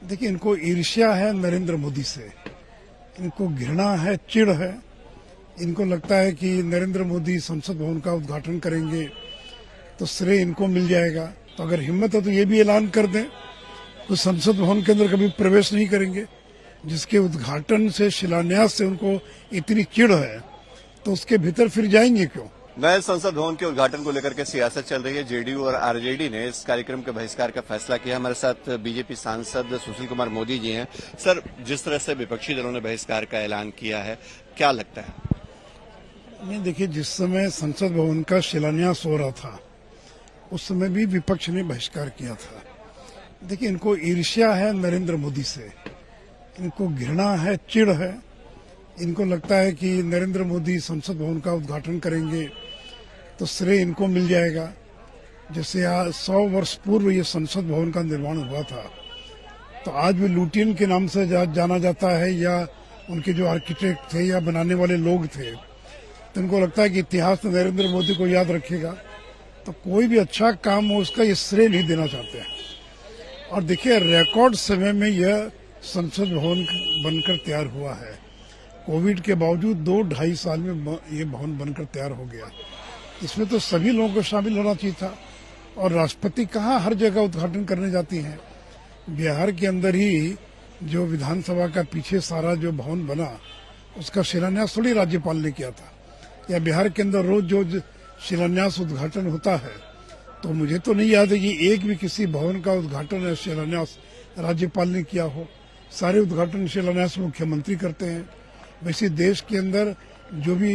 देखिए, इनको ईर्ष्या है नरेंद्र मोदी से, इनको घृणा है, चिढ़ है। इनको लगता है कि नरेंद्र मोदी संसद भवन का उद्घाटन करेंगे तो श्रेय इनको मिल जाएगा। तो अगर हिम्मत है तो ये भी ऐलान कर दें कि संसद भवन के अंदर कभी प्रवेश नहीं करेंगे। जिसके उद्घाटन से, शिलान्यास से उनको इतनी चिढ़ है तो उसके भीतर फिर जाएंगे क्यों। नए संसद भवन के उद्घाटन को लेकर के सियासत चल रही है। जेडीयू और आरजेडी ने इस कार्यक्रम के बहिष्कार का फैसला किया। हमारे साथ बीजेपी सांसद सुशील कुमार मोदी जी हैं। सर, जिस तरह से विपक्षी दलों ने बहिष्कार का ऐलान किया है, क्या लगता है? नहीं, देखिए, जिस समय संसद भवन का शिलान्यास हो रहा था उस समय भी विपक्ष ने बहिष्कार किया था। देखिए, इनको ईर्ष्या है नरेंद्र मोदी से, इनको घृणा है, चिढ़ है। इनको लगता है कि नरेंद्र मोदी संसद भवन का उद्घाटन करेंगे तो श्रेय इनको मिल जाएगा। जैसे आज 100 वर्ष पूर्व ये संसद भवन का निर्माण हुआ था, तो आज भी लुटियन के नाम से जाना जाता है, या उनके जो आर्किटेक्ट थे या बनाने वाले लोग थे, तो इनको लगता है कि इतिहास नरेंद्र मोदी को याद रखेगा। तो कोई भी अच्छा काम हो उसका ये श्रेय नहीं देना चाहते हैं। और देखिए, रिकॉर्ड समय में यह संसद भवन बनकर तैयार हुआ है। कोविड के बावजूद 2-2.5 साल में ये भवन बनकर तैयार हो गया। इसमें तो सभी लोगों को शामिल होना चाहिए था। और राष्ट्रपति कहाँ हर जगह उद्घाटन करने जाती हैं। बिहार के अंदर ही जो विधानसभा का पीछे सारा जो भवन बना, उसका शिलान्यास थोड़ी राज्यपाल ने किया था। या बिहार के अंदर रोज जो शिलान्यास उद्घाटन होता है, तो मुझे तो नहीं याद है कि एक भी किसी भवन का उद्घाटन या शिलान्यास राज्यपाल ने किया हो। सारे उद्घाटन शिलान्यास मुख्यमंत्री करते हैं। वैसे देश के अंदर जो भी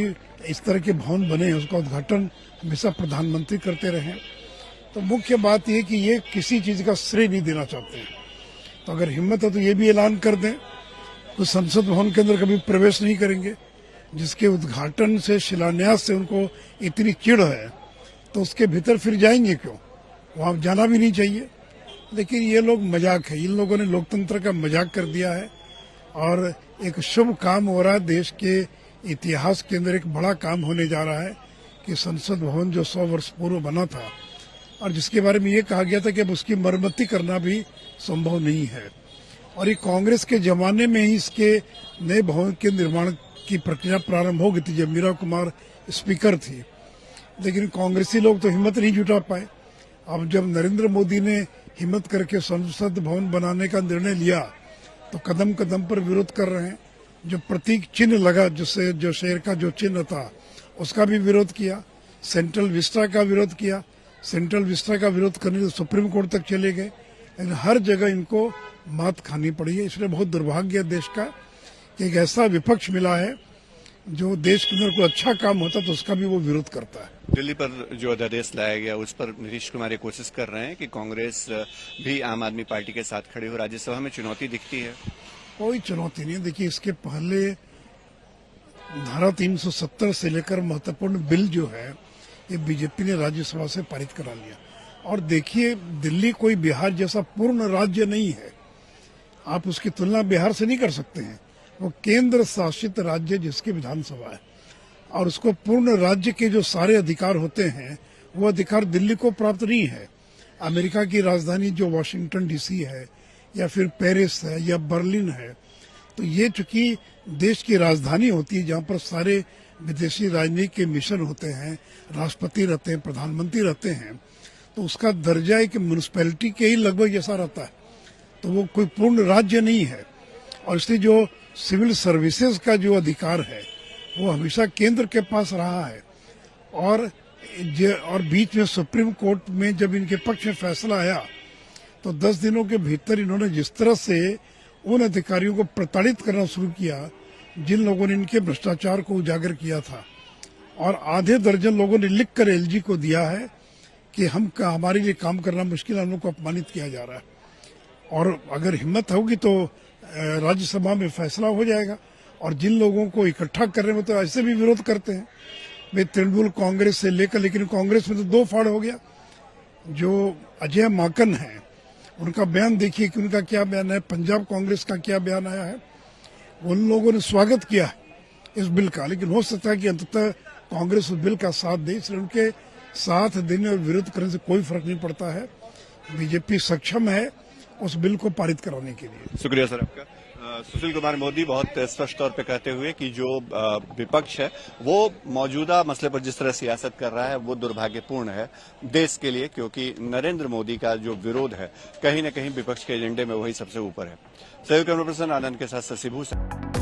इस तरह के भवन बने हैं उसका उद्घाटन हमेशा प्रधानमंत्री करते रहे। तो मुख्य बात यह कि ये किसी चीज का श्रेय नहीं देना चाहते हैं। तो अगर हिम्मत है तो ये भी ऐलान कर दें कि संसद भवन के अंदर कभी प्रवेश नहीं करेंगे। जिसके उद्घाटन से, शिलान्यास से उनको इतनी चिढ़ है तो उसके भीतर फिर जाएंगे क्यों। वहां जाना भी नहीं चाहिए। लेकिन ये लोग मजाक है, इन लोगों ने लोकतंत्र का मजाक कर दिया है। और एक शुभ काम हो रहा है, देश के इतिहास के अंदर एक बड़ा काम होने जा रहा है कि संसद भवन जो 100 वर्ष पूर्व बना था और जिसके बारे में ये कहा गया था कि अब उसकी मरम्मती करना भी संभव नहीं है। और ये कांग्रेस के जमाने में ही इसके नए भवन के निर्माण की प्रक्रिया प्रारंभ हो गई थी, जब मीरा कुमार स्पीकर थी। लेकिन कांग्रेसी लोग तो हिम्मत नहीं जुटा पाए। अब जब नरेंद्र मोदी ने हिम्मत करके संसद भवन बनाने का निर्णय लिया तो कदम कदम पर विरोध कर रहे हैं। जो प्रतीक चिन्ह लगा, जिससे जो शेर का जो चिन्ह था उसका भी विरोध किया। सेंट्रल विस्टा का विरोध किया। सेंट्रल विस्टा का विरोध करने से सुप्रीम कोर्ट तक चले गए। लेकिन हर जगह इनको मात खानी पड़ी है। इसलिए बहुत दुर्भाग्य है देश का कि एक ऐसा विपक्ष मिला है जो देश के अंदर कोई अच्छा काम होता तो उसका भी वो विरोध करता है। दिल्ली पर जो अध्यादेश लाया गया उस पर नीतीश कुमार ये कोशिश कर रहे हैं कि कांग्रेस भी आम आदमी पार्टी के साथ खड़ी हो। राज्यसभा में चुनौती दिखती है? कोई चुनौती नहीं। देखिए, इसके पहले धारा 370 से लेकर महत्वपूर्ण बिल जो है ये बीजेपी ने राज्यसभा से पारित करा लिया। और देखिए, दिल्ली कोई बिहार जैसा पूर्ण राज्य नहीं है। आप उसकी तुलना बिहार से नहीं कर सकते हैं। वो केंद्र शासित राज्य जिसकी विधानसभा है और उसको पूर्ण राज्य के जो सारे अधिकार होते हैं वो अधिकार दिल्ली को प्राप्त नहीं है। अमेरिका की राजधानी जो वाशिंगटन डीसी है या फिर पेरिस है या बर्लिन है, तो ये चूंकि देश की राजधानी होती है जहां पर सारे विदेशी राजनीति के मिशन होते हैं, राष्ट्रपति रहते हैं, प्रधानमंत्री रहते हैं, तो उसका दर्जा एक म्यूनिसिपैलिटी के ही लगभग जैसा रहता है। तो वो कोई पूर्ण राज्य नहीं है। और इसलिए जो सिविल सर्विसेज का जो अधिकार है वो हमेशा केंद्र के पास रहा है। और बीच में सुप्रीम कोर्ट में जब इनके पक्ष में फैसला आया तो 10 दिनों के भीतर इन्होंने जिस तरह से उन अधिकारियों को प्रताड़ित करना शुरू किया जिन लोगों ने इनके भ्रष्टाचार को उजागर किया था। और आधे दर्जन लोगों ने लिखकर एलजी को दिया है कि हमारे लिए काम करना मुश्किल है, हम लोग को अपमानित किया जा रहा है। और अगर हिम्मत होगी तो राज्यसभा में फैसला हो जाएगा। और जिन लोगों को इकट्ठा करने में तो ऐसे भी विरोध करते हैं वे तृणमूल कांग्रेस से लेकर, लेकिन कांग्रेस में तो 2 फाड़ हो गया। जो अजय माकन है उनका बयान देखिए कि उनका क्या बयान है, पंजाब कांग्रेस का क्या बयान आया है। उन लोगों ने स्वागत किया है इस बिल का, लेकिन हो सकता है कि अंततः कांग्रेस उस बिल का साथ दे। इसलिए उनके साथ देने और विरोध करने से कोई फर्क नहीं पड़ता है। बीजेपी सक्षम है उस बिल को पारित कराने के लिए। शुक्रिया सर आपका। सुशील कुमार मोदी बहुत स्पष्ट तौर पे कहते हुए कि जो विपक्ष है वो मौजूदा मसले पर जिस तरह सियासत कर रहा है वो दुर्भाग्यपूर्ण है देश के लिए, क्योंकि नरेंद्र मोदी का जो विरोध है कहीं न कहीं विपक्ष के एजेंडे में वही सबसे ऊपर है। सहयोगी कैमरा पर्सन आनंद के साथ शशि भूषण।